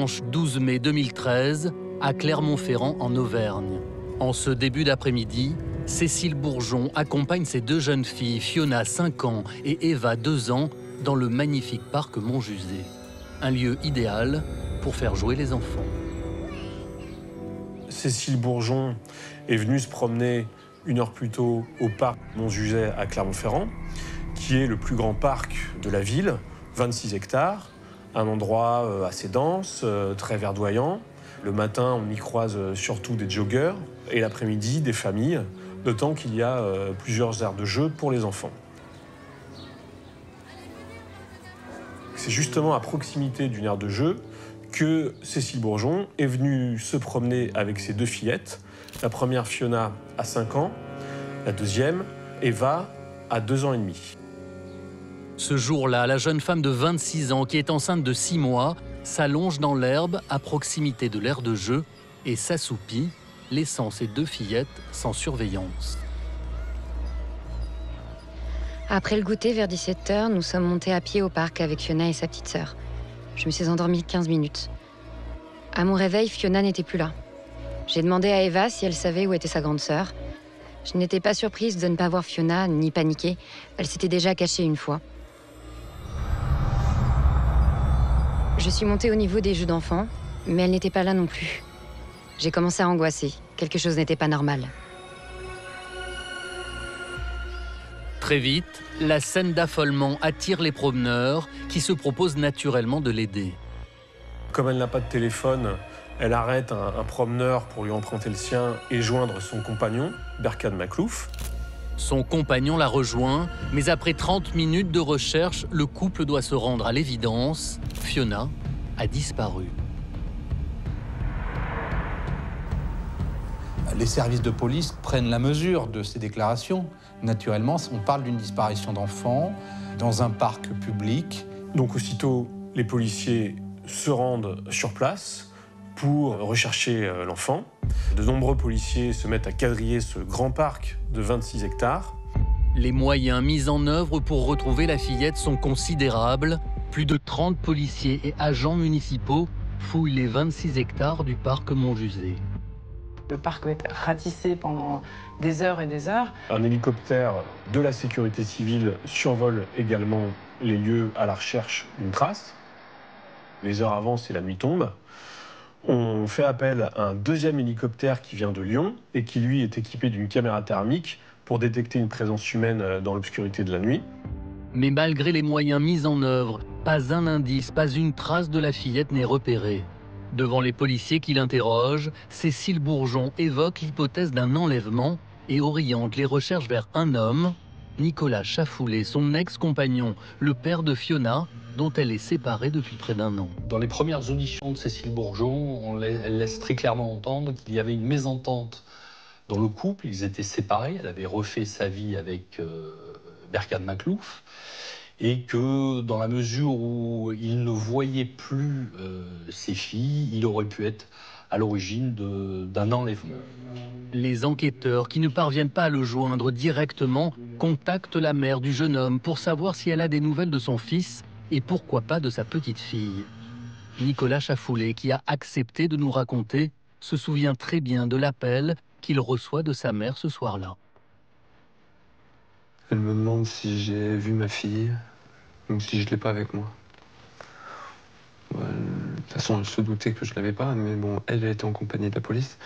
dimanche 12 mai 2013, à Clermont-Ferrand en Auvergne. En ce début d'après-midi, Cécile Bourgeon accompagne ses deux jeunes filles, Fiona, 5 ans, et Eva, 2 ans, dans le magnifique parc Montjusé. Un lieu idéal pour faire jouer les enfants. Cécile Bourgeon est venue se promener 1 heure plus tôt au parc Montjusé à Clermont-Ferrand, qui est le plus grand parc de la ville, 26 hectares, un endroit assez dense, très verdoyant. Le matin, on y croise surtout des joggers et l'après-midi, des familles, d'autant qu'il y a plusieurs aires de jeu pour les enfants. C'est justement à proximité d'une aire de jeu que Cécile Bourgeon est venue se promener avec ses 2 fillettes. La première, Fiona, à 5 ans. La deuxième, Eva, à 2 ans et demi. Ce jour-là, la jeune femme de 26 ans, qui est enceinte de 6 mois, s'allonge dans l'herbe à proximité de l'aire de jeu et s'assoupit, laissant ses 2 fillettes sans surveillance. Après le goûter, vers 17 h, nous sommes montés à pied au parc avec Fiona et sa petite sœur. Je me suis endormie 15 minutes. À mon réveil, Fiona n'était plus là. J'ai demandé à Eva si elle savait où était sa grande sœur. Je n'étais pas surprise de ne pas voir Fiona, ni paniquée. Elle s'était déjà cachée une fois. Je suis montée au niveau des jeux d'enfants, mais elle n'était pas là non plus. J'ai commencé à angoisser. Quelque chose n'était pas normal. Très vite, la scène d'affolement attire les promeneurs qui se proposent naturellement de l'aider. Comme elle n'a pas de téléphone, elle arrête un promeneur pour lui emprunter le sien et joindre son compagnon, Berkane Maklouf. Son compagnon la rejoint, mais après 30 minutes de recherche, le couple doit se rendre à l'évidence. Fiona a disparu. Les services de police prennent la mesure de ces déclarations. Naturellement, on parle d'une disparition d'enfants dans un parc public. Donc aussitôt, les policiers se rendent sur place pour rechercher l'enfant. De nombreux policiers se mettent à quadriller ce grand parc de 26 hectares. Les moyens mis en œuvre pour retrouver la fillette sont considérables. Plus de 30 policiers et agents municipaux fouillent les 26 hectares du parc Montjusé. Le parc va être ratissé pendant des heures et des heures. Un hélicoptère de la sécurité civile survole également les lieux à la recherche d'une trace. Les heures avancent et la nuit tombe. On fait appel à un 2e hélicoptère qui vient de Lyon et qui, lui, est équipé d'une caméra thermique pour détecter une présence humaine dans l'obscurité de la nuit. Mais malgré les moyens mis en œuvre, pas un indice, pas une trace de la fillette n'est repérée. Devant les policiers qui l'interrogent, Cécile Bourgeon évoque l'hypothèse d'un enlèvement et oriente les recherches vers un homme, Nicolas Chafoulet, son ex-compagnon, le père de Fiona, dont elle est séparée depuis près d'1 an. Dans les premières auditions de Cécile Bourgeon, elle laisse très clairement entendre qu'il y avait une mésentente dans le couple. Ils étaient séparés, elle avait refait sa vie avec Berkane Maklouf. Et que dans la mesure où il ne voyait plus ses filles, il aurait pu être à l'origine d'un enlèvement. Les enquêteurs, qui ne parviennent pas à le joindre directement, contactent la mère du jeune homme pour savoir si elle a des nouvelles de son fils et pourquoi pas de sa petite fille. Nicolas Chafoulet, qui a accepté de nous raconter, se souvient très bien de l'appel qu'il reçoit de sa mère ce soir-là. Elle me demande si j'ai vu ma fille ou si je ne l'ai pas avec moi. Ouais, de toute façon, elle se doutait que je ne l'avais pas, mais bon, elle était en compagnie de la police.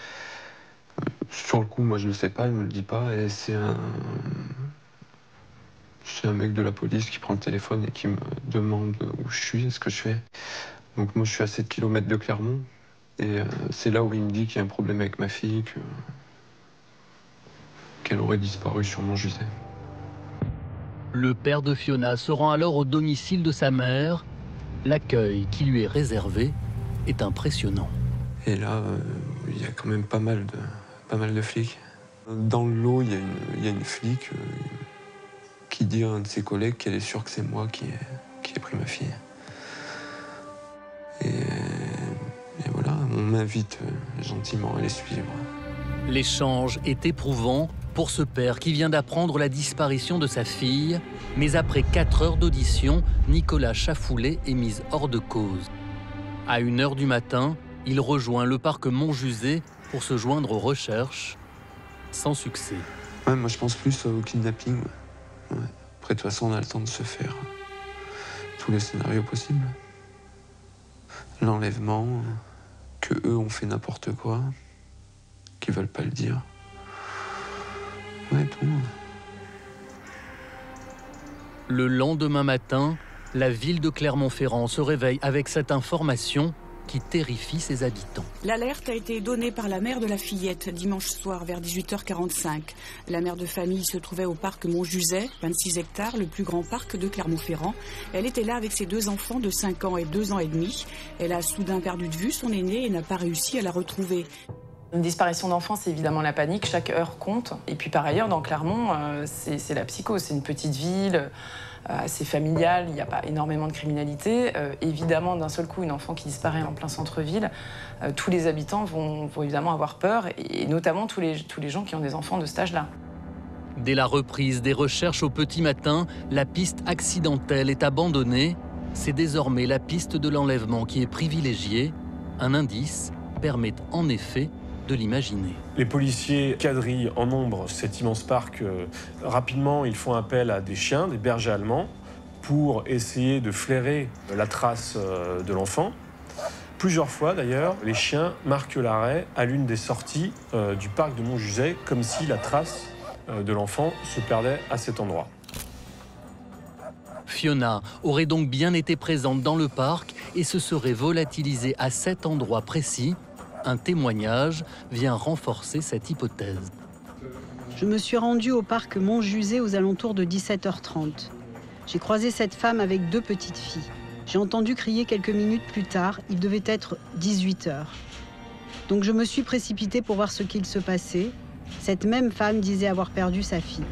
Sur le coup, moi, je ne le sais pas, elle ne me le dit pas, et c'est un mec de la police qui prend le téléphone et qui me demande où je suis et ce que je fais. Donc moi, je suis à 7 km de Clermont, et c'est là où il me dit qu'il y a un problème avec ma fille, qu'elle aurait disparu sur Montjusé. Le père de Fiona se rend alors au domicile de sa mère. L'accueil qui lui est réservé est impressionnant. Et là, il y a quand même pas mal de flics. Dans le lot, il y a une flic qui dit à un de ses collègues qu'elle est sûre que c'est moi qui ai pris ma fille. Et voilà, on m'invite gentiment à les suivre. L'échange est éprouvant pour ce père qui vient d'apprendre la disparition de sa fille, mais après 4 heures d'audition, Nicolas Chafoulet est mis hors de cause. À 1 h du matin, il rejoint le parc Montjuzet pour se joindre aux recherches, sans succès. Ouais, moi je pense plus au kidnapping. Ouais. Après, de toute façon, on a le temps de se faire tous les scénarios possibles. L'enlèvement, que eux ont fait n'importe quoi, qu'ils veulent pas le dire. Ouais, tout. Le lendemain matin, la ville de Clermont-Ferrand se réveille avec cette information qui terrifie ses habitants. L'alerte a été donnée par la mère de la fillette dimanche soir vers 18h45. La mère de famille se trouvait au parc Montjuzet, 26 hectares, le plus grand parc de Clermont-Ferrand. Elle était là avec ses 2 enfants de 5 ans et 2 ans et demi. Elle a soudain perdu de vue son aîné et n'a pas réussi à la retrouver. Une disparition d'enfants, c'est évidemment la panique, chaque heure compte. Et puis par ailleurs, dans Clermont, c'est la psychose, c'est une petite ville assez familiale, il n'y a pas énormément de criminalité. Évidemment, d'un seul coup, une enfant qui disparaît en plein centre-ville, tous les habitants vont évidemment avoir peur, et notamment tous les gens qui ont des enfants de cet âge-là. Dès la reprise des recherches au petit matin, la piste accidentelle est abandonnée. C'est désormais la piste de l'enlèvement qui est privilégiée. Un indice permet en effet de l'imaginer. Les policiers quadrillent en nombre cet immense parc. Rapidement, ils font appel à des chiens, des bergers allemands, pour essayer de flairer la trace de l'enfant. Plusieurs fois, d'ailleurs, les chiens marquent l'arrêt à l'une des sorties du parc de Montjuzet, comme si la trace de l'enfant se perdait à cet endroit. Fiona aurait donc bien été présente dans le parc et se serait volatilisée à cet endroit précis. Un témoignage vient renforcer cette hypothèse. Je me suis rendue au parc Montjuzet aux alentours de 17h30. J'ai croisé cette femme avec 2 petites filles. J'ai entendu crier quelques minutes plus tard, il devait être 18h. Donc je me suis précipitée pour voir ce qu'il se passait. Cette même femme disait avoir perdu sa fille.